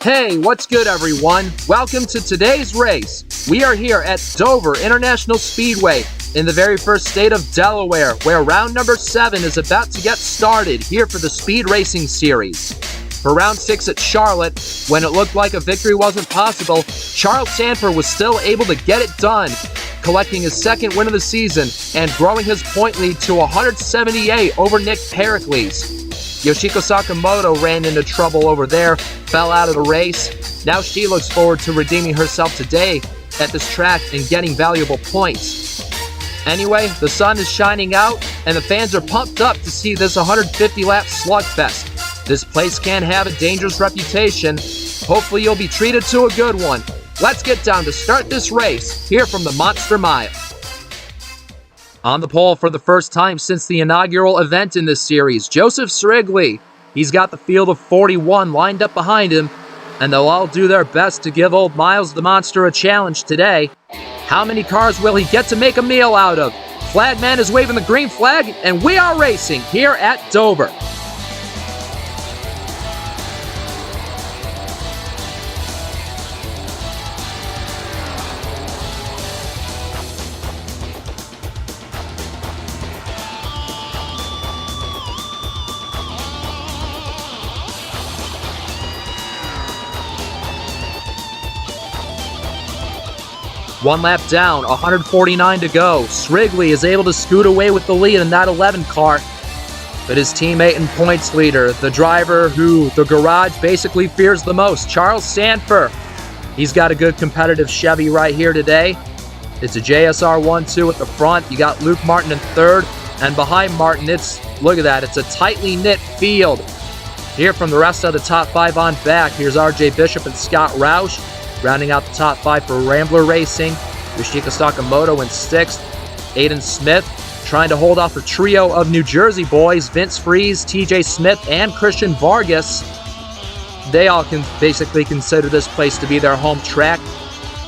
Hey, what's good everyone? Welcome to today's race. We are here at Dover International Speedway in the very first state of Delaware, where round number 7 is about to get started here for the Speed Racing Series. For round 6 at Charlotte, when it looked like a victory wasn't possible, Charles Sandfer was still able to get it done, collecting his second win of the season and growing his point lead to 178 over Nick Pericles. Yoshiko Sakamoto ran into trouble over there, fell out of the race. Now she looks forward to redeeming herself today at this track and getting valuable points. Anyway, the sun is shining out and the fans are pumped up to see this 150-lap slugfest. This place can have a dangerous reputation. Hopefully you'll be treated to a good one. Let's get down to start this race here from the Monster Mile. On the pole for the first time since the inaugural event in this series, Joseph Srigley. He's got the field of 41 lined up behind him, and they'll all do their best to give old Miles the Monster a challenge today. How many cars will he get to make a meal out of? Flagman is waving the green flag, and we are racing here at Dover. One lap down, 149 to go. Srigley is able to scoot away with the lead in that 11 car. But his teammate and points leader, the driver who the garage basically fears the most, Charles Sandfer. He's got a good competitive Chevy right here today. It's a JSR 1-2 at the front. You got Luke Martin in third. And behind Martin, look at that, it's a tightly knit field. Here from the rest of the top 5 on back, here's RJ Bishop and Scott Roush. Rounding out the top 5 for Rambler Racing, Yoshiko Sakamoto in 6th. Aiden Smith trying to hold off a trio of New Jersey boys, Vince Freeze, TJ Smith, and Christian Vargas. They all can basically consider this place to be their home track.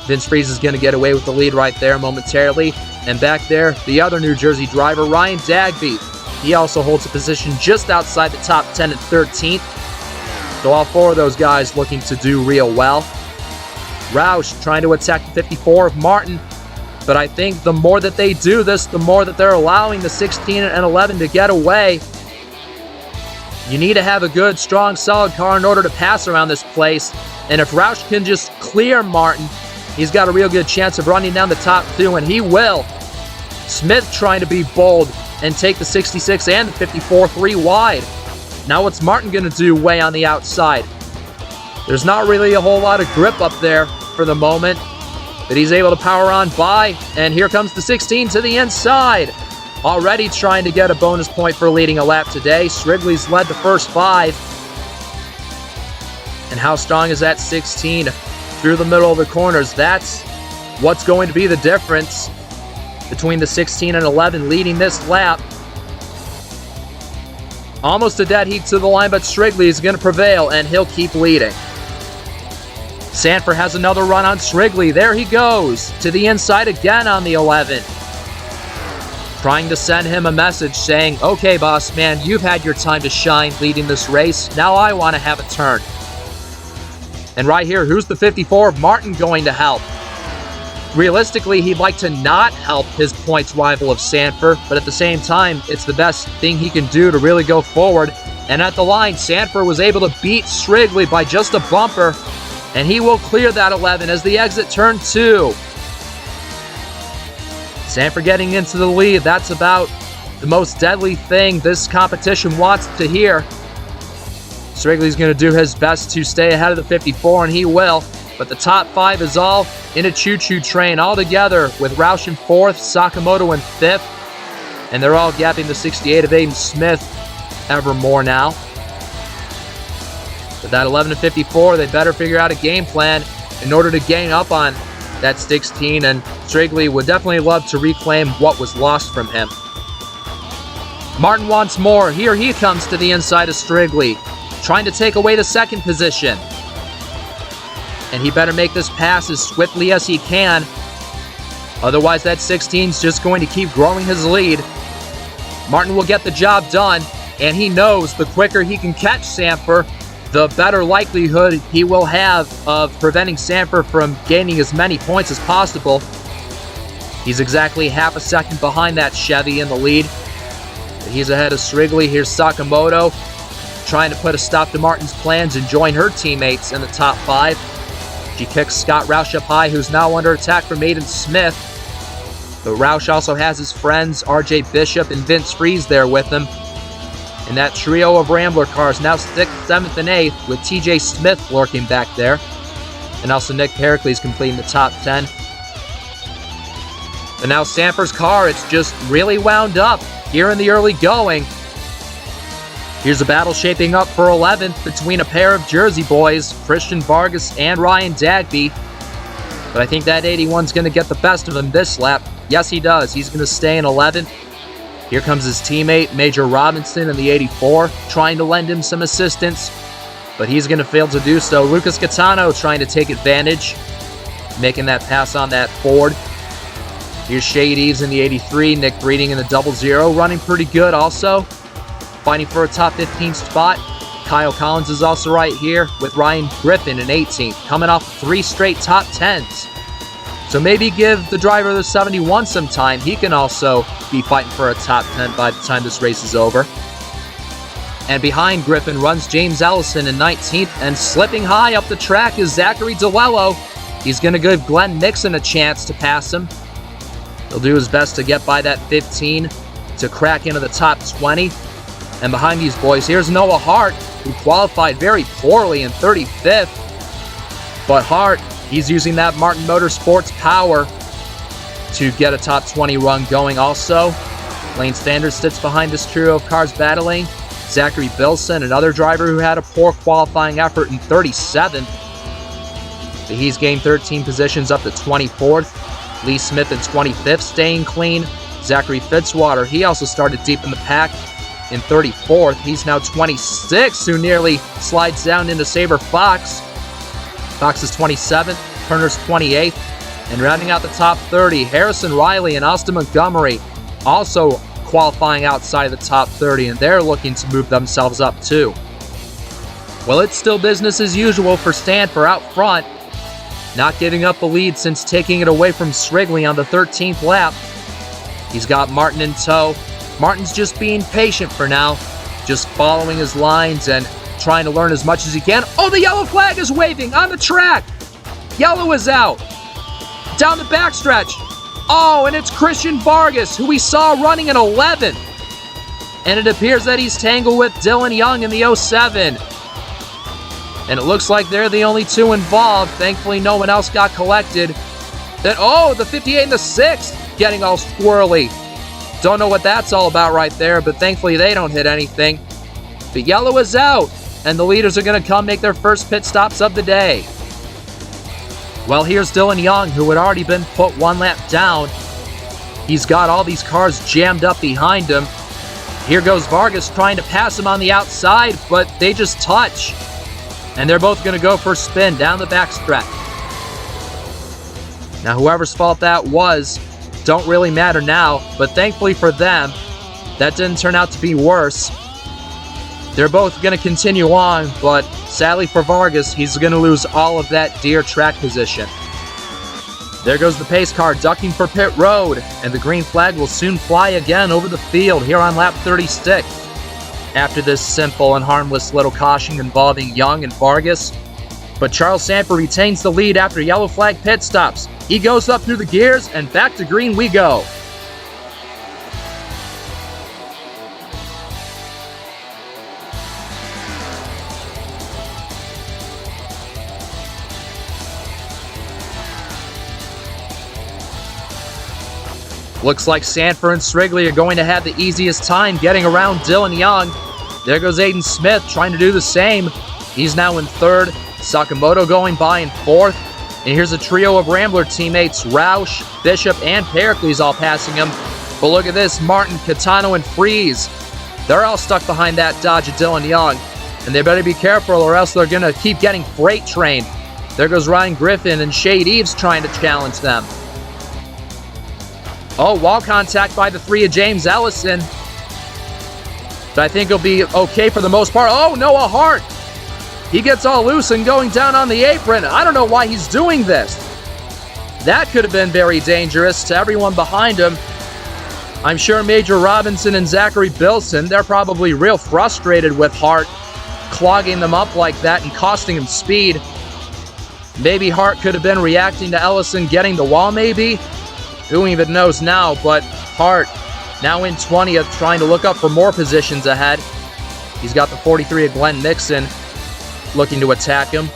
Vince Freeze is going to get away with the lead right there momentarily. And back there, the other New Jersey driver, Ryan Dagby. He also holds a position just outside the top 10 at 13th. So all 4 of those guys looking to do real well. Roush trying to attack the 54 of Martin, but I think the more that they do this, the more that they're allowing the 16 and 11 to get away. You need to have a good, strong, solid car in order to pass around this place, and if Roush can just clear Martin, he's got a real good chance of running down the top 2, and he will. Smith trying to be bold and take the 66 and the 54 3 wide. Now what's Martin going to do way on the outside? There's not really a whole lot of grip up there for the moment, but he's able to power on by, and here comes the 16 to the inside. Already trying to get a bonus point for leading a lap today. Srigley's led the first 5. And how strong is that 16 through the middle of the corners? That's what's going to be the difference between the 16 and 11 leading this lap. Almost a dead heat to the line, but Srigley is going to prevail, and he'll keep leading. Sandfer has another run on Srigley. There he goes to the inside again on the 11. Trying to send him a message saying, okay, boss man, you've had your time to shine leading this race. Now I want to have a turn. And right here, who's the 54 of Martin going to help? Realistically, he'd like to not help his points rival of Sandfer, but at the same time, it's the best thing he can do to really go forward. And at the line, Sandfer was able to beat Srigley by just a bumper, and he will clear that 11 as the exit turn 2. Sandfer getting into the lead. That's about the most deadly thing this competition wants to hear. Srigley's going to do his best to stay ahead of the 54, and he will. But the top 5 is all in a choo-choo train all together, with Roush in 4th, Sakamoto in 5th, and they're all gapping the 68 of Aiden Smith ever more now. With that 11 to 54, they better figure out a game plan in order to gang up on that 16, and Srigley would definitely love to reclaim what was lost from him. Martin wants more. Here he comes to the inside of Srigley, trying to take away the second position. And he better make this pass as swiftly as he can. Otherwise, that 16's just going to keep growing his lead. Martin will get the job done, and he knows the quicker he can catch Sandfer, the better likelihood he will have of preventing Sandfer from gaining as many points as possible. He's exactly half a second behind that Chevy in the lead. He's ahead of Srigley. Here's Sakamoto trying to put a stop to Martin's plans and join her teammates in the top 5. She kicks Scott Roush up high, who's now under attack from Aiden Smith. But Roush also has his friends RJ Bishop and Vince Freeze there with him. And that trio of Rambler cars now 6th, 7th, and 8th, with TJ Smith lurking back there. And also Nick Pericles completing the top 10. But now Sandfer's car, it's just really wound up here in the early going. Here's a battle shaping up for 11th between a pair of Jersey boys, Christian Vargas and Ryan Dagby. But I think that 81's going to get the best of him this lap. Yes, he does. He's going to stay in 11th. Here comes his teammate, Major Robinson, in the 84, trying to lend him some assistance, but he's going to fail to do so. Lucas Catano trying to take advantage, making that pass on that Ford. Here's Shade Eves in the 83, Nick Breeding in the 00, running pretty good also, fighting for a top 15 spot. Kyle Collins is also right here with Ryan Griffin in 18th, coming off 3 straight top 10s. So maybe give the driver of the 71 some time. He can also be fighting for a top 10 by the time this race is over. And behind Griffin runs James Ellison in 19th, and slipping high up the track is Zachary DeLello. He's going to give Glenn Nixon a chance to pass him. He'll do his best to get by that 15 to crack into the top 20. And behind these boys, here's Noah Hart, who qualified very poorly in 35th. But Hart, he's using that Martin Motorsports power to get a top 20 run going also. Lane Sanders sits behind this trio of cars battling. Zachary Bilson, another driver who had a poor qualifying effort in 37th. But he's gained 13 positions up to 24th. Lee Smith in 25th, staying clean. Zachary Fitzwater, he also started deep in the pack in 34th. He's now 26th, who nearly slides down into Saber Fox. Fox is 27th, Turner's 28th, and rounding out the top 30, Harrison Riley and Austin Montgomery also qualifying outside of the top 30, and they're looking to move themselves up too. Well, it's still business as usual for Sandfer out front, not giving up the lead since taking it away from Srigley on the 13th lap. He's got Martin in tow. Martin's just being patient for now, just following his lines and trying to learn as much as he can. Oh, the yellow flag is waving on the track. Yellow is out. Down the backstretch. Oh, and it's Christian Vargas, who we saw running in 11th. And it appears that he's tangled with Dylan Young in the 07. And it looks like they're the only two involved. Thankfully, no one else got collected. Then, oh, the 58 and the 6th getting all squirrely. Don't know what that's all about right there, but thankfully they don't hit anything. But yellow is out, and the leaders are going to come make their first pit stops of the day. Well, here's Dylan Young, who had already been put 1 lap down. He's got all these cars jammed up behind him. Here goes Vargas trying to pass him on the outside, but they just touch. And they're both going to go for a spin down the backstretch. Now, whoever's fault that was, don't really matter now, but thankfully for them, that didn't turn out to be worse. They're both going to continue on, but sadly for Vargas, he's going to lose all of that dear track position. There goes the pace car ducking for pit road, and the green flag will soon fly again over the field here on lap 36. After this simple and harmless little caution involving Young and Vargas. But Charles Sandfer retains the lead after yellow flag pit stops. He goes up through the gears, and back to green we go. Looks like Sandfer and Srigley are going to have the easiest time getting around Dylan Young. There goes Aiden Smith trying to do the same. He's now in 3rd. Sakamoto going by in 4th. And here's a trio of Rambler teammates, Roush, Bishop, and Pericles all passing him. But look at this, Martin, Catano, and Freeze. They're all stuck behind that Dodge of Dylan Young. And they better be careful or else they're going to keep getting freight trained. There goes Ryan Griffin and Shade Eves trying to challenge them. Oh, wall contact by the 3 of James Ellison. But I think he'll be okay for the most part. Oh, Noah Hart He gets all loose and going down on the apron. I don't know why he's doing this. That could have been very dangerous to everyone behind him. I'm sure Major Robinson and Zachary Bilson, they're probably real frustrated with Hart clogging them up like that and costing him speed. Maybe Hart could have been reacting to Ellison getting the wall, maybe? Who even knows now, but Hart now in 20th, trying to look up for more positions ahead. He's got the 43 of Glenn Nixon looking to attack him.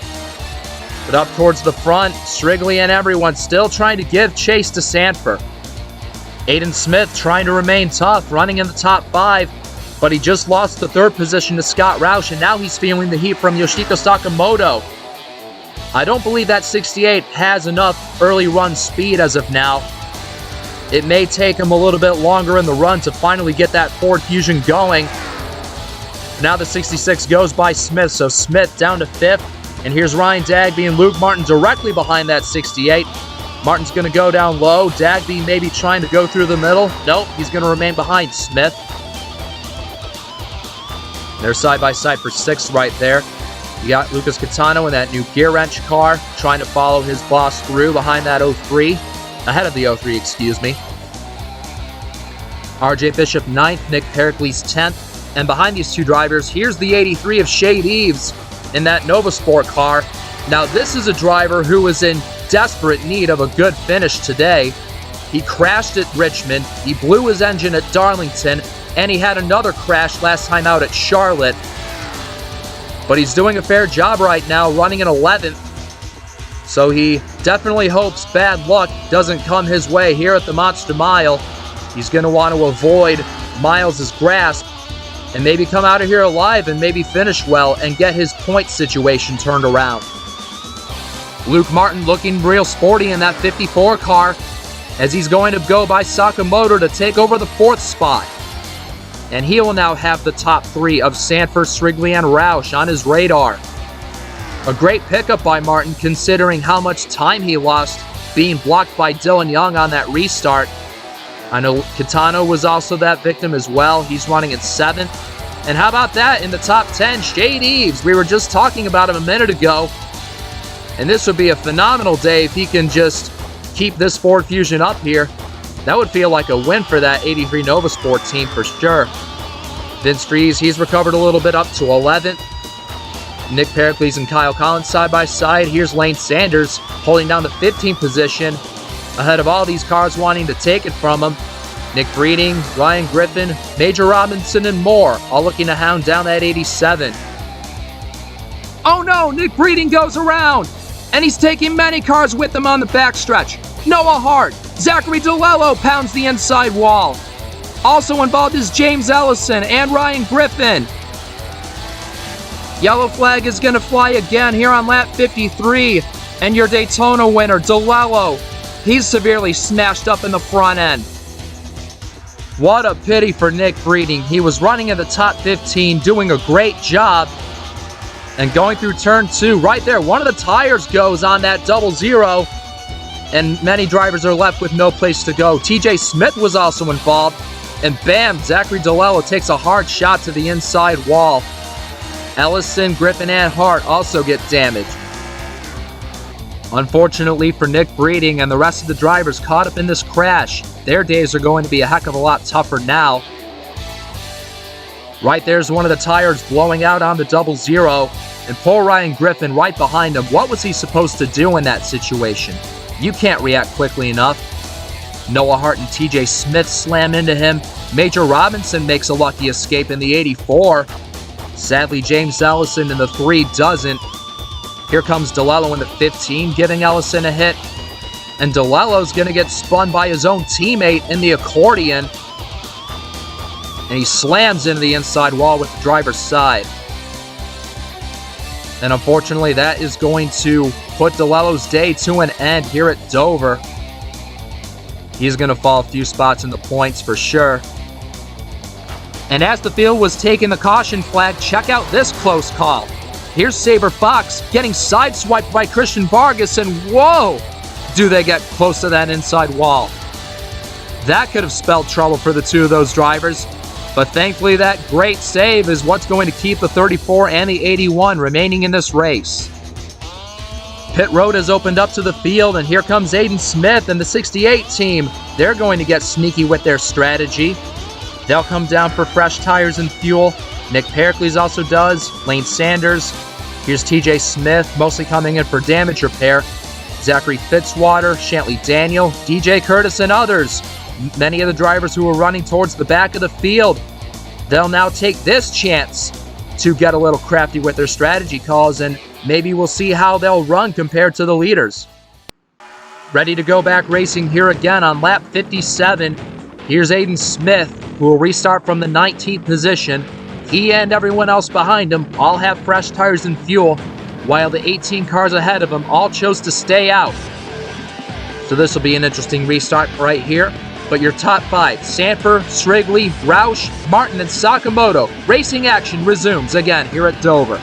But up towards the front, Strigley and everyone still trying to give chase to Sandfer. Aiden Smith trying to remain tough, running in the top 5, but he just lost the 3rd position to Scott Roush, and now he's feeling the heat from Yoshiko Sakamoto. I don't believe that 68 has enough early run speed as of now. It may take him a little bit longer in the run to finally get that Ford Fusion going. Now the 66 goes by Smith, so Smith down to 5th. And here's Ryan Dagby and Luke Martin directly behind that 68. Martin's going to go down low. Dagby maybe trying to go through the middle. Nope, he's going to remain behind Smith. They're side by side for 6th right there. You got Lucas Catano in that new gear wrench car, trying to follow his boss through behind that 03. Ahead of the 03, excuse me. RJ Bishop 9th, Nick Pericles 10th. And behind these two drivers, here's the 83 of Shade Eves in that Nova Sport car. Now, this is a driver who is in desperate need of a good finish today. He crashed at Richmond, he blew his engine at Darlington, and he had another crash last time out at Charlotte. But he's doing a fair job right now, running in 11th. So he definitely hopes bad luck doesn't come his way here at the Monster Mile. He's going to want to avoid Miles' grasp and maybe come out of here alive and maybe finish well and get his point situation turned around. Luke Martin looking real sporty in that 54 car as he's going to go by Sakamoto to take over the 4th spot. And he will now have the top 3 of Sandfer, Strigley, and Roush on his radar. A great pickup by Martin considering how much time he lost being blocked by Dylan Young on that restart. I know Kitano was also that victim as well. He's running in 7th. And how about that in the top 10? Shade Eves. We were just talking about him a minute ago. And this would be a phenomenal day if he can just keep this Ford Fusion up here. That would feel like a win for that 83 Nova Sport team for sure. Vince Fries, he's recovered a little bit up to 11th. Nick Pericles and Kyle Collins side by side. Here's Lane Sanders holding down the 15th position ahead of all these cars wanting to take it from him. Nick Breeding, Ryan Griffin, Major Robinson, and more all looking to hound down that 87. Oh no, Nick Breeding goes around, and he's taking many cars with him on the backstretch. Noah Hart, Zachary DeLello pounds the inside wall. Also involved is James Ellison and Ryan Griffin. Yellow flag is going to fly again here on lap 53, and your Daytona winner, DeLello, he's severely smashed up in the front end. What a pity for Nick Breeding. He was running in the top 15, doing a great job. And going through turn 2, right there, one of the tires goes on that 00, and many drivers are left with no place to go. TJ Smith was also involved, and bam, Zachary DeLello takes a hard shot to the inside wall. Ellison, Griffin, and Hart also get damaged. Unfortunately for Nick Breeding and the rest of the drivers caught up in this crash, their days are going to be a heck of a lot tougher now. Right there's one of the tires blowing out on the 00, and poor Ryan Griffin right behind him. What was he supposed to do in that situation? You can't react quickly enough. Noah Hart and TJ Smith slam into him. Major Robinson makes a lucky escape in the 84. Sadly, James Ellison in the 3 doesn't. Here comes DeLello in the 15, giving Ellison a hit. And DeLello's going to get spun by his own teammate in the accordion. And he slams into the inside wall with the driver's side. And unfortunately, that is going to put DeLello's day to an end here at Dover. He's going to fall a few spots in the points for sure. And as the field was taking the caution flag, check out this close call. Here's Saber Fox getting sideswiped by Christian Vargas, and whoa, do they get close to that inside wall. That could have spelled trouble for the two of those drivers. But thankfully that great save is what's going to keep the 34 and the 81 remaining in this race. Pit road has opened up to the field, and here comes Aiden Smith and the 68 team. They're going to get sneaky with their strategy. They'll come down for fresh tires and fuel. Nick Pericles also does. Lane Sanders. Here's TJ Smith, mostly coming in for damage repair. Zachary Fitzwater, Shantley Daniel, DJ Curtis, and others. Many of the drivers who are running towards the back of the field. They'll now take this chance to get a little crafty with their strategy calls, and maybe we'll see how they'll run compared to the leaders. Ready to go back racing here again on lap 57. Here's Aiden Smith, who will restart from the 19th position. He and everyone else behind him all have fresh tires and fuel, while the 18 cars ahead of him all chose to stay out. So this will be an interesting restart right here. But your top 5, Sandfer, Srigley, Roush, Martin, and Sakamoto. Racing action resumes again here at Dover.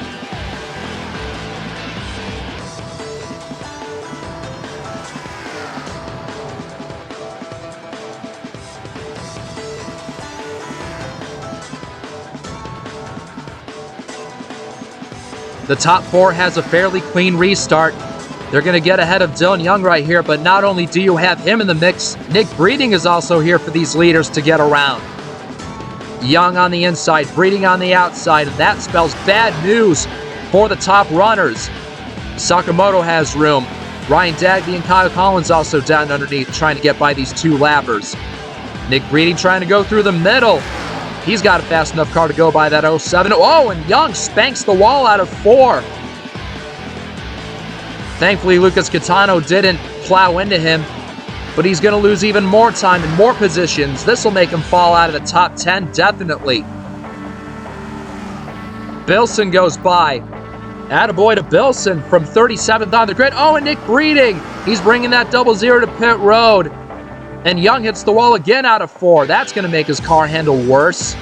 The top 4 has a fairly clean restart. They're going to get ahead of Dylan Young right here, but not only do you have him in the mix, Nick Breeding is also here for these leaders to get around. Young on the inside, Breeding on the outside, and that spells bad news for the top runners. Sakamoto has room. Ryan Dagby and Kyle Collins also down underneath, trying to get by these 2 lappers. Nick Breeding trying to go through the middle. He's got a fast enough car to go by that 07. Oh, and Young spanks the wall out of 4. Thankfully, Lucas Catano didn't plow into him, but he's going to lose even more time and more positions. This will make him fall out of the top 10, definitely. Bilson goes by. Attaboy to Bilson from 37th on the grid. Oh, and Nick Breeding. He's bringing that 00 to pit road. And Young hits the wall again out of 4. That's going to make his car handle worse.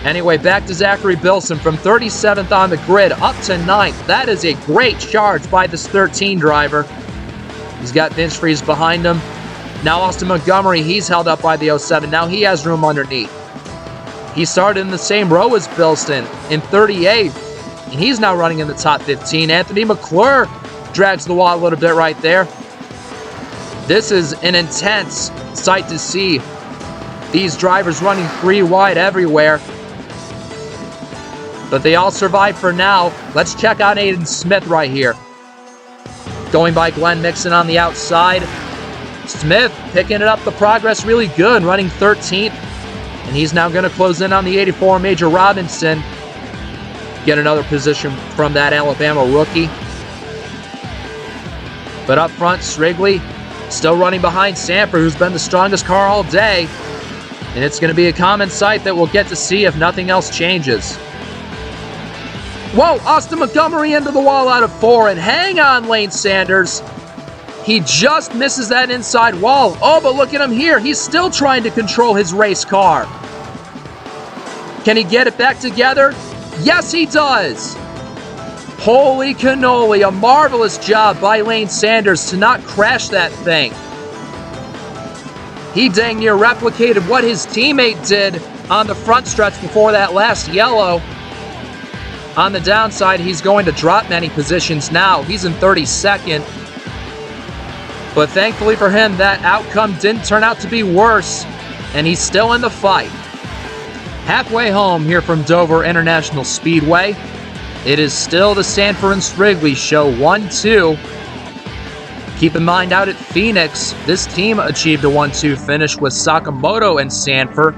Anyway, back to Zachary Bilson from 37th on the grid, up to 9th. That is a great charge by this 13 driver. He's got Vince Freeze behind him. Now Austin Montgomery, he's held up by the 07. Now he has room underneath. He started in the same row as Bilson in 38th, and he's now running in the top 15. Anthony McClure drags the wall a little bit right there. This is an intense sight to see. These drivers running 3 wide everywhere. But they all survive for now. Let's check out Aiden Smith right here. Going by Glenn Mixon on the outside. Smith picking it up the progress really good, running 13th. And he's now going to close in on the 84 Major Robinson. Get another position from that Alabama rookie. But up front, Srigley still running behind Sandfer, who's been the strongest car all day. And it's going to be a common sight that we'll get to see if nothing else changes. Whoa, Austin Montgomery into the wall out of 4, and hang on, Lane Sanders. He just misses that inside wall. Oh, but look at him here. He's still trying to control his race car. Can he get it back together? Yes, he does. Holy cannoli, a marvelous job by Lane Sanders to not crash that thing. He dang near replicated what his teammate did on the front stretch before that last yellow. On the downside, he's going to drop many positions now. He's in 32nd. But thankfully for him, that outcome didn't turn out to be worse, and he's still in the fight. Halfway home here from Dover International Speedway, it is still the Sandfer and Srigley show 1-2. Keep in mind, out at Phoenix, this team achieved a 1-2 finish with Sakamoto and Sandfer.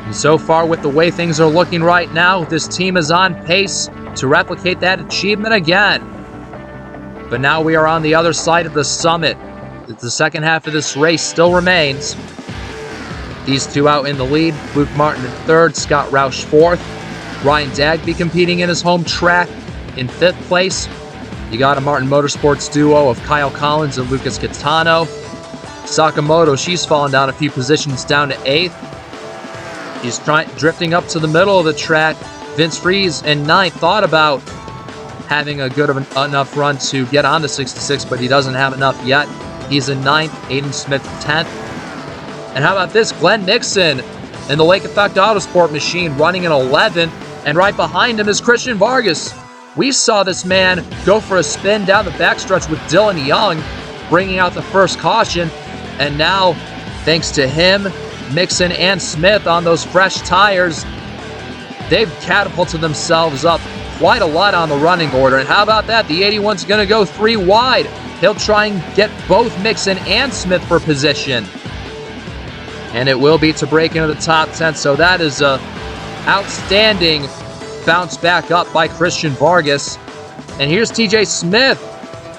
And so far, with the way things are looking right now, this team is on pace to replicate that achievement again. But now we are on the other side of the summit. The second half of this race still remains. These 2 out in the lead. Luke Martin in 3rd, Scott Roush 4th. Ryan Dagby competing in his home track in 5th place. You got a Martin Motorsports duo of Kyle Collins and Lucas Catano. Sakamoto, she's fallen down a few positions down to 8th. He's drifting up to the middle of the track. Vince Freeze in 9th thought about having a good enough run to get on the 66, but he doesn't have enough yet. He's in 9th, Aiden Smith 10th. And how about this? Glenn Nixon in the Lake Effect Autosport machine running an 11, and right behind him is Christian Vargas. We saw this man go for a spin down the backstretch with Dylan Young, bringing out the first caution, and now, thanks to him, Mixon, and Smith on those fresh tires, they've catapulted themselves up quite a lot on the running order. And how about that? The 81's going to go 3 wide. He'll try and get both Mixon and Smith for position. And it will be to break into the top 10. So that is a outstanding bounce back up by Christian Vargas. And here's TJ Smith,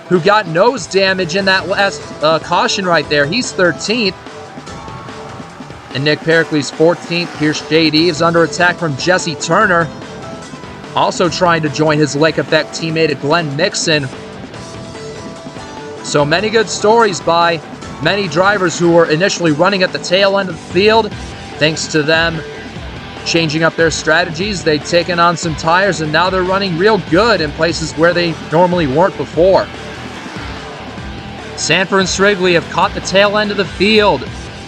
who got nose damage in that last caution right there. He's 13th. And Nick Pericles 14th. Here's Shade Eves under attack from Jesse Turner. Also trying to join his Lake Effect teammate Glenn Mixon. So many good stories by many drivers who were initially running at the tail end of the field. Thanks to them changing up their strategies, they've taken on some tires, and now they're running real good in places where they normally weren't before. Sandfer and Srigley have caught the tail end of the field,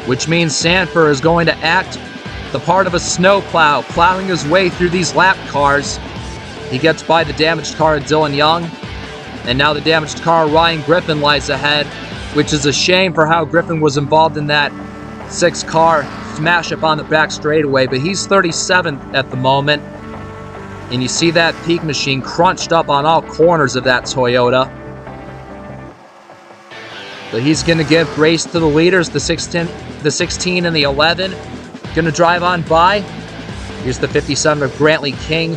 which means Sandfer is going to act the part of a snowplow, plowing his way through these lap cars. He gets by the damaged car of Dylan Young, and now the damaged car of Ryan Griffin lies ahead, which is a shame for how Griffin was involved in that 6-car smash up on the back straightaway, but he's 37th at the moment, and you see that peak machine crunched up on all corners of that Toyota. But he's going to give grace to the leaders, the 16 and the 11. Going to drive on by. Here's the 57 of Grantley King,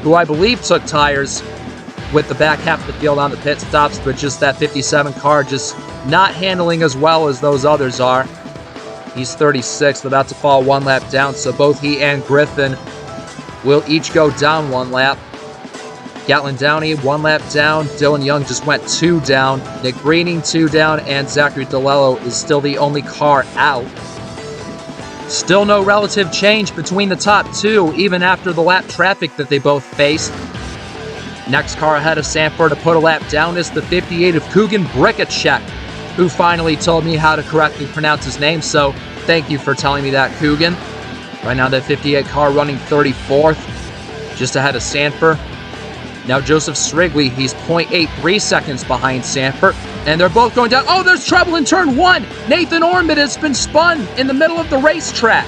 who I believe took tires with the back half of the field on the pit stops, but just that 57 car just not handling as well as those others are. He's 36th, about to fall 1 lap down, so both he and Griffin will each go down 1 lap. Gatlin Downey 1 lap down. Dylan Young just went 2 down. Nick Breeding 2 down, and Zachary DeLello is still the only car out. Still no relative change between the top 2, even after the lap traffic that they both faced. Next car ahead of Sandfer to put a lap down is the 58 of Kugan Brikacek, who finally told me how to correctly pronounce his name, so thank you for telling me that, Kugan. Right now that 58 car running 34th, just ahead of Sandfer. Now Joseph Srigley, he's 0.83 seconds behind Sandfer, and they're both going down. Oh, there's trouble in turn 1. Nathan Ormond has been spun in the middle of the racetrack.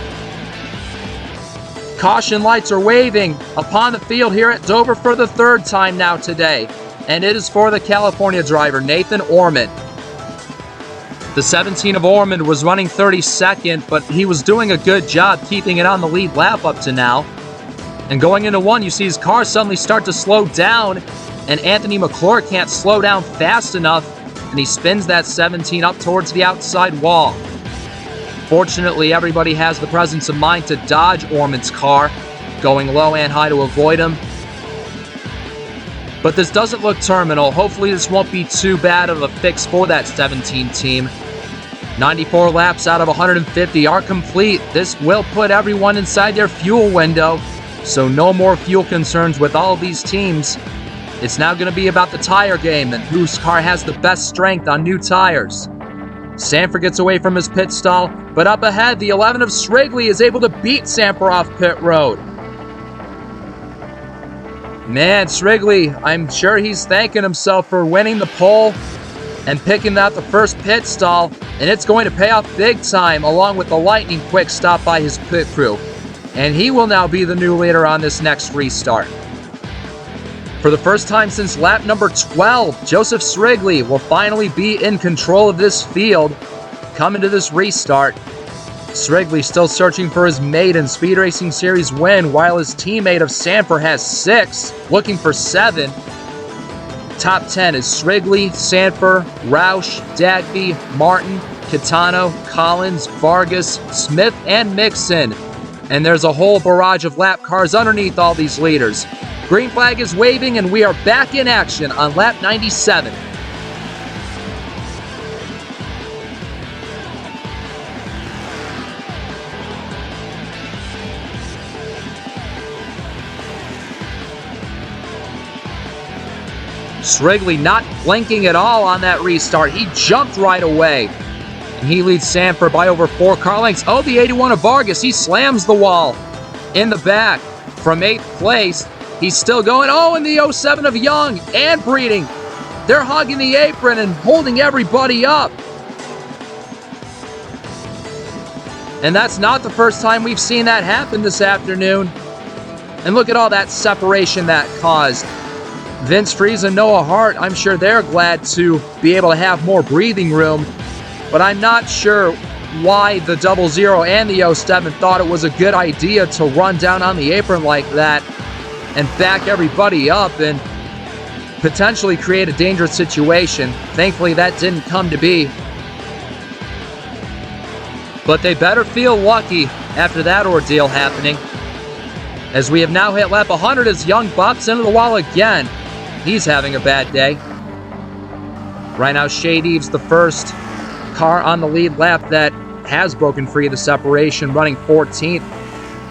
Caution lights are waving upon the field here at Dover for the 3rd time now today, and it is for the California driver, Nathan Ormond. The 17 of Ormond was running 32nd, but he was doing a good job keeping it on the lead lap up to now. And going into 1, you see his car suddenly start to slow down, and Anthony McClure can't slow down fast enough, and he spins that 17 up towards the outside wall. Fortunately, everybody has the presence of mind to dodge Ormond's car, going low and high to avoid him. But this doesn't look terminal. Hopefully this won't be too bad of a fix for that 17 team. 94 laps out of 150 are complete. This will put everyone inside their fuel window, so no more fuel concerns with all of these teams. It's now going to be about the tire game and whose car has the best strength on new tires. Sandfer gets away from his pit stall, but up ahead, the 11 of Srigley is able to beat Sandfer off pit road. Man, Srigley, I'm sure he's thanking himself for winning the pole and picking out the first pit stall, and it's going to pay off big time, along with the lightning quick stop by his pit crew. And he will now be the new leader on this next restart. For the first time since lap number 12, Joseph Srigley will finally be in control of this field coming to this restart. Srigley still searching for his maiden Speed Racing Series win, while his teammate of Sandfer has 6, looking for 7. Top 10 is Srigley, Sandfer, Roush, Dagby, Martin, Catano, Collins, Vargas, Smith, and Mixon. And there's a whole barrage of lap cars underneath all these leaders. Green flag is waving, and we are back in action on lap 97. Srigley not blinking at all on that restart. He jumped right away. He leads Sandfer by over 4 car lengths. Oh, the 81 of Vargas. He slams the wall in the back from 8th place. He's still going. Oh, and the 07 of Young and Breeding. They're hugging the apron and holding everybody up. And that's not the first time we've seen that happen this afternoon. And look at all that separation that caused. Vince Freeze and Noah Hart, I'm sure they're glad to be able to have more breathing room. But I'm not sure why the 00 and the 07 thought it was a good idea to run down on the apron like that and back everybody up and potentially create a dangerous situation. Thankfully, that didn't come to be. But they better feel lucky after that ordeal happening. As we have now hit lap 100 as Young bops into the wall again. He's having a bad day. Right now, Shade Eves, the first car on the lead lap that has broken free of the separation, running 14th.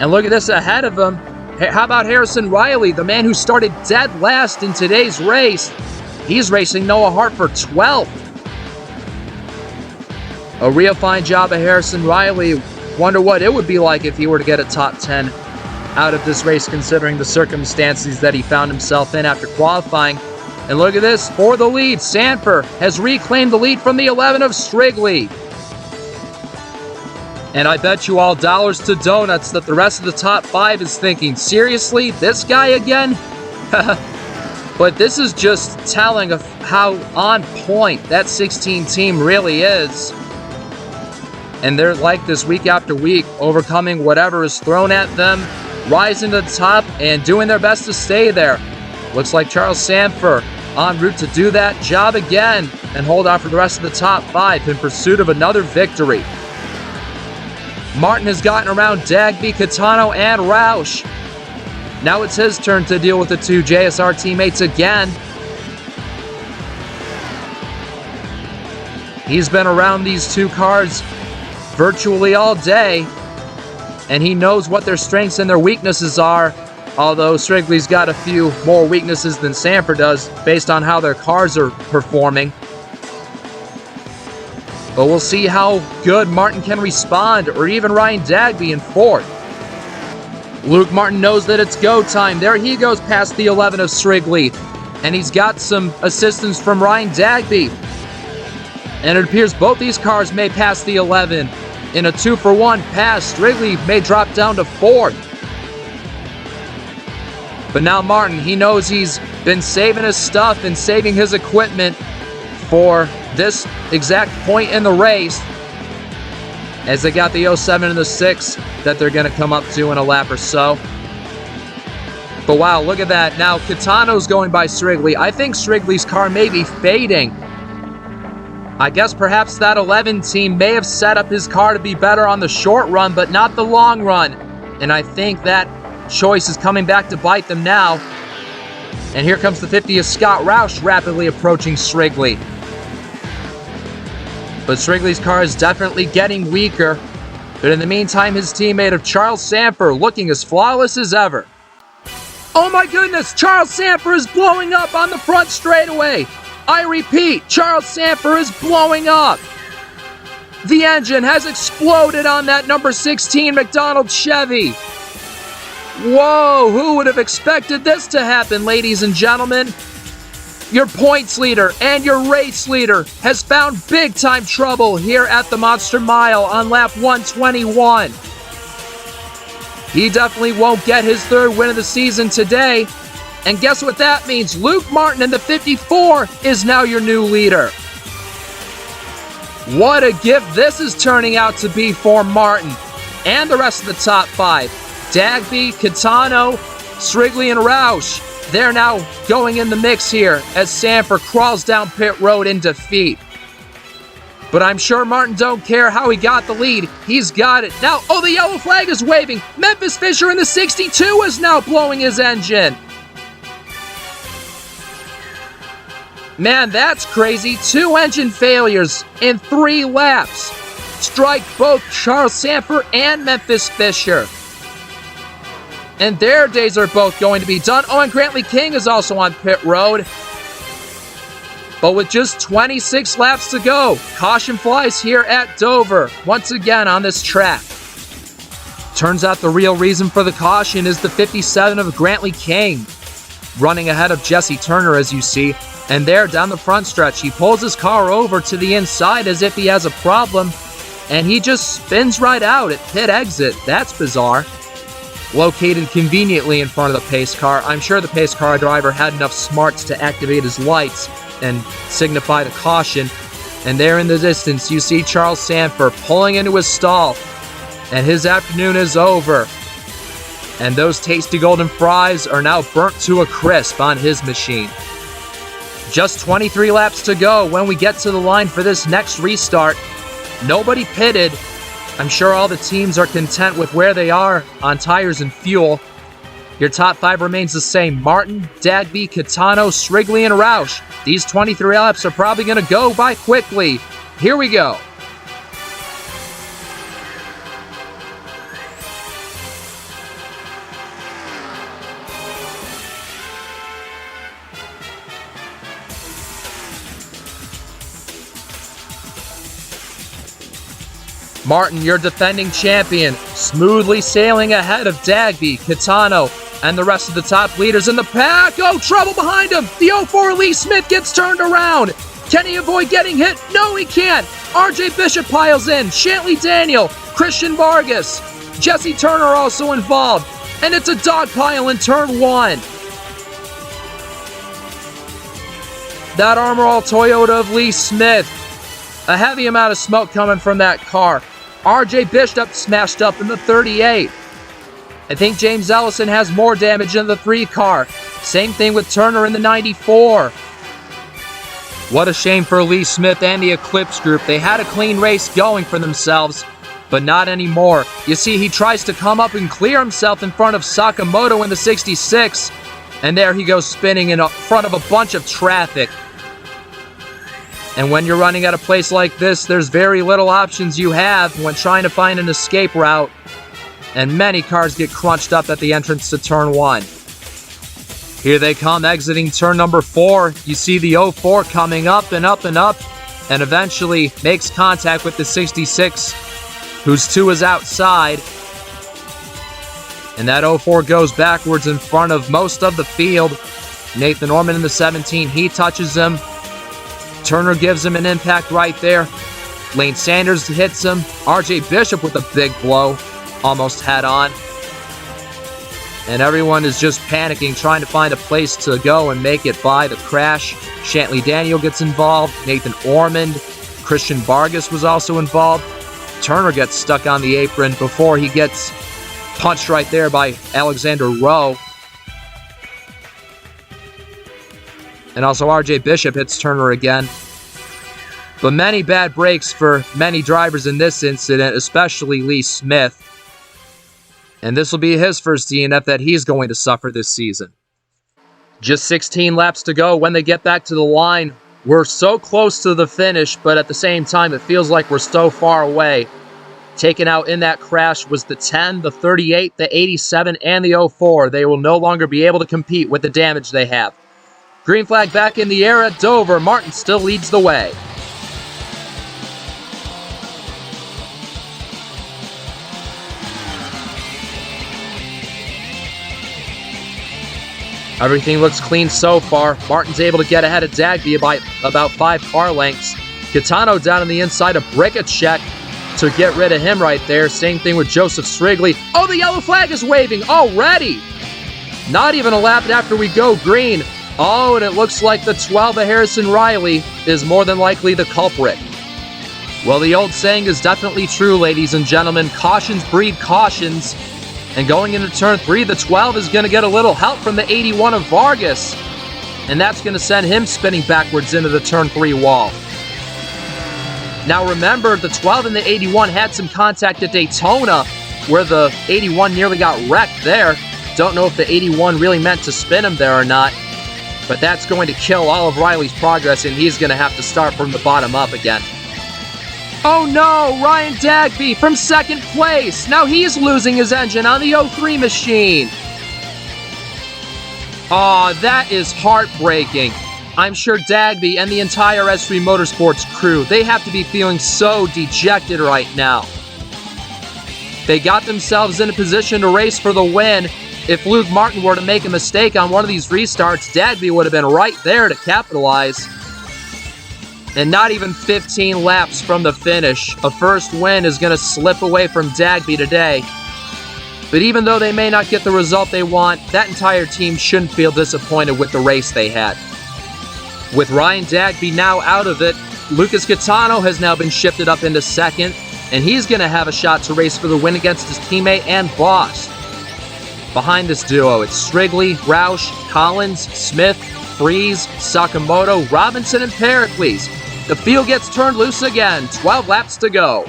And look at this ahead of him. How about Harrison Riley, the man who started dead last in today's race? He's racing Noah Hart for 12th. A real fine job of Harrison Riley. Wonder what it would be like if he were to get a top 10 out of this race, considering the circumstances that he found himself in after qualifying. And look at this, for the lead, Sandfer has reclaimed the lead from the 11 of Strigley. And I bet you all dollars to donuts that the rest of the top 5 is thinking, seriously, this guy again? But this is just telling of how on point that 16 team really is. And they're like this week after week, overcoming whatever is thrown at them, rising to the top, and doing their best to stay there. Looks like Charles Sandfer en route to do that job again and hold on for the rest of the top 5 in pursuit of another victory. Martin has gotten around Dagby, Catano, and Roush. Now it's his turn to deal with the 2 JSR teammates again. He's been around these 2 cars virtually all day, and he knows what their strengths and their weaknesses are, although Strigley's got a few more weaknesses than Sandfer does based on how their cars are performing. But we'll see how good Martin can respond, or even Ryan Dagby in 4th. Luke Martin knows that it's go time. There he goes past the 11 of Strigley, and he's got some assistance from Ryan Dagby. And it appears both these cars may pass the 11. In a 2-for-1 pass, Strigley may drop down to 4th. But now Martin, he knows he's been saving his stuff and saving his equipment for this exact point in the race, as they got the 07 and the 6 that they're going to come up to in a lap or so. But wow, look at that. Now Catano's going by Strigley. I think Strigley's car may be fading. I guess perhaps that 11 team may have set up his car to be better on the short run, but not the long run. And I think that choice is coming back to bite them now. And here comes the 50 of Scott Roush rapidly approaching Strigley. But Strigley's car is definitely getting weaker. But in the meantime, his teammate of Charles Sandfer looking as flawless as ever. Oh my goodness, Charles Sandfer is blowing up on the front straightaway. I repeat, Charles Sandfer is blowing up. The engine has exploded on that number 16 McDonald Chevy. Whoa, who would have expected this to happen, ladies and gentlemen? Your points leader and your race leader has found big-time trouble here at the Monster Mile on lap 121. He definitely won't get his 3rd win of the season today. And guess what that means? Luke Martin in the 54 is now your new leader. What a gift this is turning out to be for Martin and the rest of the top 5. Dagby, Catano, Strigley, and Roush. They're now going in the mix here as Sandfer crawls down pit road in defeat. But I'm sure Martin don't care how he got the lead. He's got it. Now, oh, the yellow flag is waving. Memphis Fisher in the 62 is now blowing his engine. Man, that's crazy. 2 engine failures in 3 laps. Strike both Charles Sandfer and Memphis Fisher. And their days are both going to be done. Oh, and Grantley King is also on pit road. But with just 26 laps to go, caution flies here at Dover, once again on this track. Turns out the real reason for the caution is the 57 of Grantley King, running ahead of Jesse Turner, as you see. And there, down the front stretch, he pulls his car over to the inside as if he has a problem, and he just spins right out at pit exit. That's bizarre. Located conveniently in front of the pace car. I'm sure the pace car driver had enough smarts to activate his lights and signify the caution. And there in the distance, you see Charles Sandfer pulling into his stall, and his afternoon is over. And those tasty golden fries are now burnt to a crisp on his machine. Just 23 laps to go when we get to the line for this next restart. Nobody pitted. I'm sure all the teams are content with where they are on tires and fuel. Your top 5 remains the same: Martin, Dagby, Catano, Srigley, and Roush. These 23 laps are probably going to go by quickly. Here we go. Martin, your defending champion, smoothly sailing ahead of Dagby, Catano, and the rest of the top leaders in the pack. Oh, trouble behind him. The 04 Lee Smith gets turned around. Can he avoid getting hit? No, he can't. RJ Bishop piles in. Shantley Daniel, Christian Vargas, Jesse Turner also involved. And it's a dog pile in turn 1. That Armor All Toyota of Lee Smith. A heavy amount of smoke coming from that car. RJ Bishop smashed up in the 38. I think James Ellison has more damage in the 3 car. Same thing with Turner in the 94. What a shame for Lee Smith and the Eclipse group. They had a clean race going for themselves, but not anymore. You see, he tries to come up and clear himself in front of Sakamoto in the 66, and there he goes spinning in front of a bunch of traffic. And when you're running at a place like this, there's very little options you have when trying to find an escape route. And many cars get crunched up at the entrance to turn 1. Here they come, exiting turn number 4. You see the 04 coming up and up and up, and eventually makes contact with the 66, whose 2 is outside. And that 04 goes backwards in front of most of the field. Nathan Orman in the 17, he touches him. Turner gives him an impact right there. Lane Sanders hits him. RJ Bishop with a big blow, almost head on. And everyone is just panicking, trying to find a place to go and make it by the crash. Shantley Daniel gets involved. Nathan Ormond. Christian Vargas was also involved. Turner gets stuck on the apron before he gets punched right there by Alexander Rowe. And also RJ Bishop hits Turner again. But many bad breaks for many drivers in this incident, especially Lee Smith. And this will be his first DNF that he's going to suffer this season. Just 16 laps to go when they get back to the line. We're so close to the finish, but at the same time, it feels like we're so far away. Taken out in that crash was the 10, the 38, the 87, and the 04. They will no longer be able to compete with the damage they have. Green flag back in the air at Dover. Martin still leads the way. Everything looks clean so far. Martin's able to get ahead of Dagby by about 5 car lengths. Catano down on the inside to break a check to get rid of him right there. Same thing with Joseph Srigley. Oh, the yellow flag is waving already. Not even a lap after we go green. Oh, and it looks like the 12 of Harrison Riley is more than likely the culprit. Well, the old saying is definitely true, ladies and gentlemen. Cautions breed cautions. And going into turn 3, the 12 is going to get a little help from the 81 of Vargas. And that's going to send him spinning backwards into the turn 3 wall. Now remember, the 12 and the 81 had some contact at Daytona, where the 81 nearly got wrecked there. Don't know if the 81 really meant to spin him there or not. But that's going to kill all of Riley's progress, and he's going to have to start from the bottom up again. Oh no, Ryan Dagby from second place. Now he's losing his engine on the 03 machine. Aw, that is heartbreaking. I'm sure Dagby and the entire S3 Motorsports crew, they have to be feeling so dejected right now. They got themselves in a position to race for the win. If Luke Martin were to make a mistake on one of these restarts, Dagby would have been right there to capitalize. And not even 15 laps from the finish, a first win is going to slip away from Dagby today. But even though they may not get the result they want, that entire team shouldn't feel disappointed with the race they had. With Ryan Dagby now out of it, Lucas Gaetano has now been shifted up into second, and he's going to have a shot to race for the win against his teammate and boss. Behind this duo, it's Strigley, Roush, Collins, Smith, Freeze, Sakamoto, Robinson, and Pericles. The field gets turned loose again, 12 laps to go.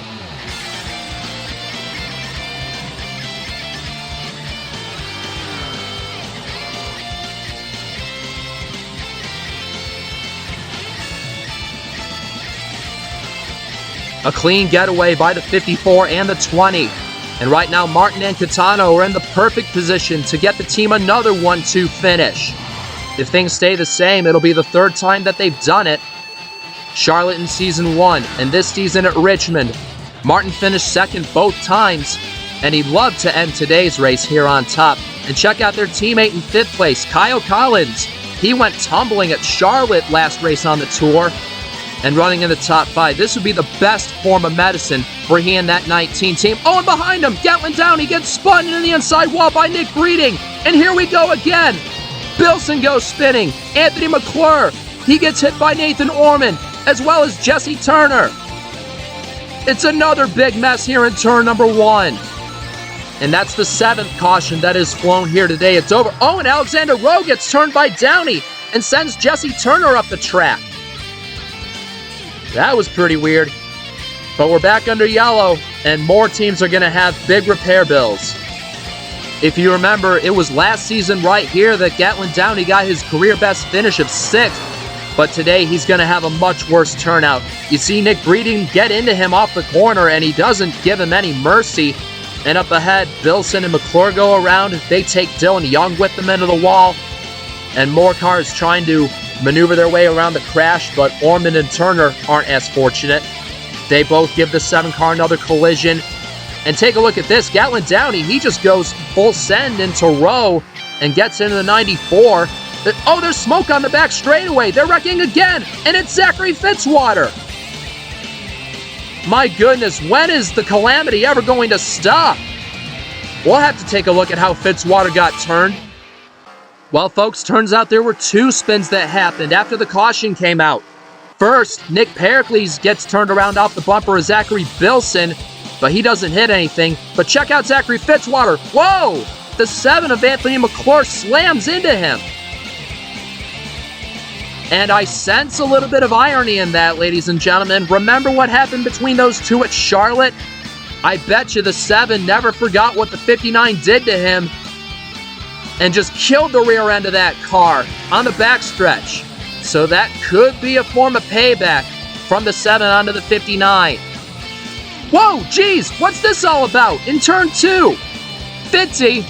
A clean getaway by the 54 and the 20. And right now, Martin and Gaetano are in the perfect position to get the team another 1-2 finish. If things stay the same, it'll be the third time that they've done it. Charlotte in Season 1, and this season at Richmond. Martin finished second both times, and he'd love to end today's race here on top. And check out their teammate in fifth place, Kyle Collins. He went tumbling at Charlotte last race on the tour, and running in the top 5. This would be the best form of medicine for he and that 19 team. Oh, and behind him, Gatlin Downey gets spun into the inside wall by Nick Breeding. And here we go again. Bilson goes spinning. Anthony McClure, he gets hit by Nathan Orman, as well as Jesse Turner. It's another big mess here in turn number 1. And that's the 7th caution that is flown here today at Dover. Oh, and Alexander Rowe gets turned by Downey and sends Jesse Turner up the track. That was pretty weird. But we're back under yellow, and more teams are going to have big repair bills. If you remember, it was last season right here that Gatlin Downey got his career best finish of 6th. But today, he's going to have a much worse turnout. You see Nick Breeding get into him off the corner, and he doesn't give him any mercy. And up ahead, Bilson and McClure go around. They take Dylan Young with them into the wall. And more cars trying to maneuver their way around the crash, but Orman and Turner aren't as fortunate. They both give the 7 car another collision. And take a look at this. Gatlin Downey, he just goes full send into Rowe and gets into the 94. Oh, there's smoke on the back straightaway. They're wrecking again, and it's Zachary Fitzwater. My goodness, when is the calamity ever going to stop? We'll have to take a look at how Fitzwater got turned. Well, folks, turns out there were 2 spins that happened after the caution came out. First, Nick Pericles gets turned around off the bumper of Zachary Bilson, but he doesn't hit anything. But check out Zachary Fitzwater. Whoa! The 7 of Anthony McClure slams into him. And I sense a little bit of irony in that, ladies and gentlemen. Remember what happened between those 2 at Charlotte? I bet you the 7 never forgot what the 59 did to him and just killed the rear end of that car on the backstretch. So that could be a form of payback from the 7 onto the 59. Whoa, geez, what's this all about? In turn 2, Fitzy.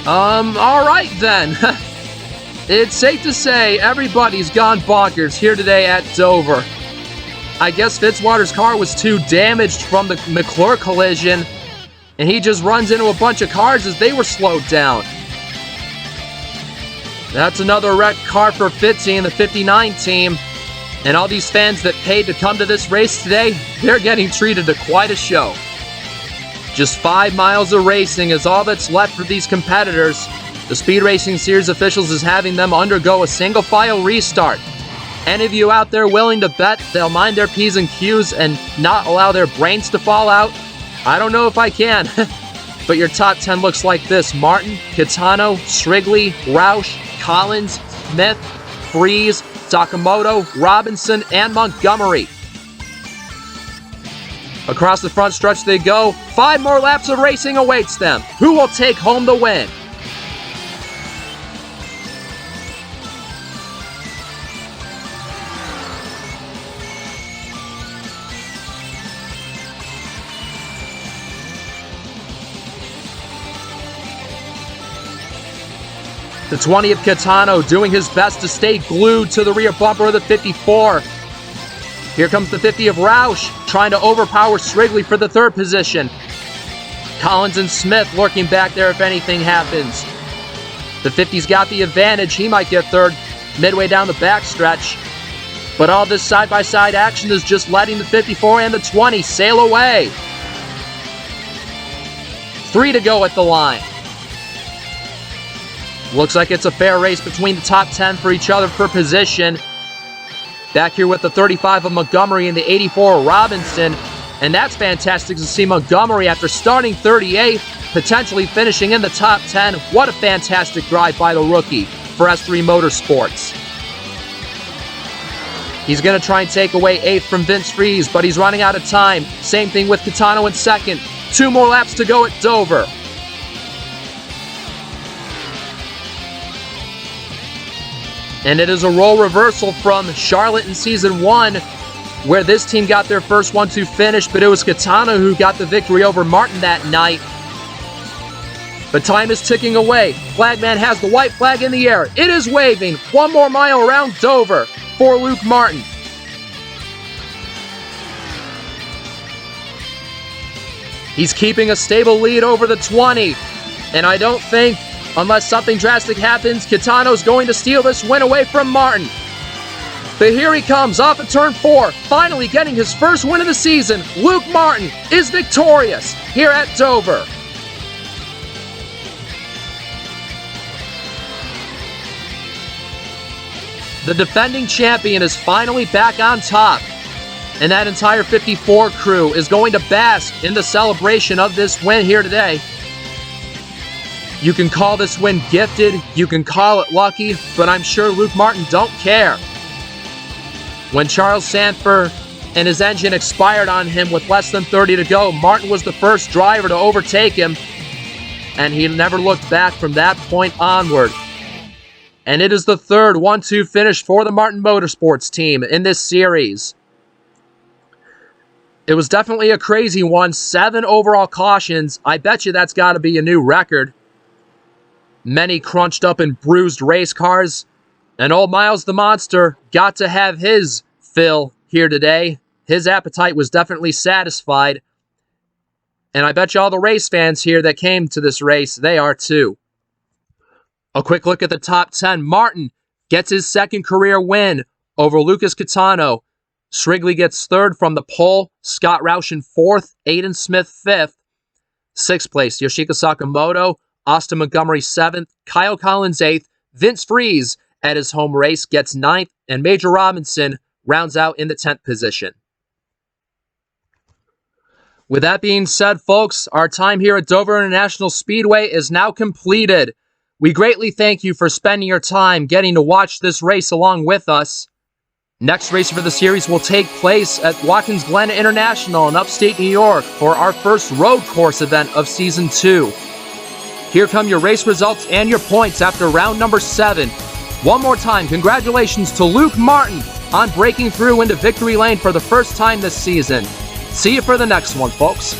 All right then. It's safe to say everybody's gone bonkers here today at Dover. I guess Fitzwater's car was too damaged from the McClure collision, and he just runs into a bunch of cars as they were slowed down. That's another wrecked car for Fitzy and the 59 team. And all these fans that paid to come to this race today, they're getting treated to quite a show. Just 5 miles of racing is all that's left for these competitors. The Speed Racing Series officials is having them undergo a single file restart. Any of you out there willing to bet they'll mind their P's and Q's and not allow their brains to fall out? I don't know if I can. But your top 10 looks like this. Martin, Gaetano, Strigley, Roush, Collins, Smith, Freeze, Sakamoto, Robinson, and Montgomery. Across the front stretch they go. 5 more laps of racing awaits them. Who will take home the win? The 20 of Catano doing his best to stay glued to the rear bumper of the 54. Here comes the 50 of Roush, trying to overpower Srigley for the third position. Collins and Smith lurking back there if anything happens. The 50's got the advantage. He might get third midway down the backstretch. But all this side-by-side action is just letting the 54 and the 20 sail away. 3 to go at the line. Looks like it's a fair race between the top 10 for each other for position. Back here with the 35 of Montgomery and the 84 of Robinson. And that's fantastic to see Montgomery, after starting 38th, potentially finishing in the top 10. What a fantastic drive by the rookie for S3 Motorsports. He's going to try and take away 8th from Vince Fries, but he's running out of time. Same thing with Catano in 2nd. 2 more laps to go at Dover. And it is a role reversal from Charlotte in Season 1, where this team got their first 1-2 finish, but it was Catano who got the victory over Martin that night. But time is ticking away. Flagman has the white flag in the air. It is waving. 1 more mile around Dover for Luke Martin. He's keeping a stable lead over the 20. And I don't think, unless something drastic happens, Catano's going to steal this win away from Martin. But here he comes off of turn 4, finally getting his first win of the season. Luke Martin is victorious here at Dover. The defending champion is finally back on top, and that entire 54 crew is going to bask in the celebration of this win here today. You can call this win gifted, you can call it lucky, but I'm sure Luke Martin don't care. When Charles Sandfer and his engine expired on him with less than 30 to go, Martin was the first driver to overtake him, and he never looked back from that point onward. And it is the third 1-2 finish for the Martin Motorsports team in this series. It was definitely a crazy one. 7 overall cautions. I bet you that's got to be a new record. Many crunched up and bruised race cars. And old Miles the Monster got to have his fill here today. His appetite was definitely satisfied. And I bet you all the race fans here that came to this race, they are too. A quick look at the top 10. Martin gets his second career win over Lucas Catano. Srigley gets third from the pole. Scott Roush in 4th. Aiden Smith 5th. 6th place, Yoshika Sakamoto. Austin Montgomery 7th. Kyle Collins 8th. Vince Fries at his home race gets 9th. And Major Robinson rounds out in the 10th position. With that being said, folks, our time here at Dover International Speedway is now completed. We greatly thank you for spending your time getting to watch this race along with us. Next race for the series will take place at Watkins Glen International in upstate New York for our first road course event of Season 2. Here come your race results and your points after round number 7. One more time, congratulations to Luke Martin on breaking through into victory lane for the first time this season. See you for the next one, folks.